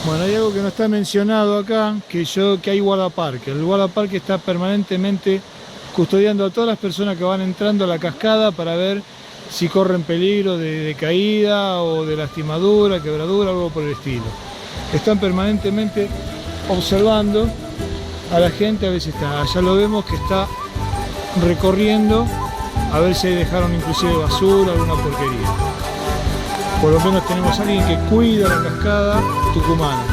Bueno, hay algo que no está mencionado acá, que hay guardaparque. El guardaparque está permanentemente custodiando a todas las personas que van entrando a la cascada para ver si corren peligro de caída o de lastimadura, quebradura, algo por el estilo. Están permanentemente observando a la gente, a veces allá lo vemos que está recorriendo a ver si dejaron inclusive basura, alguna porquería. Por lo menos tenemos a alguien que cuida la cascada tucumana.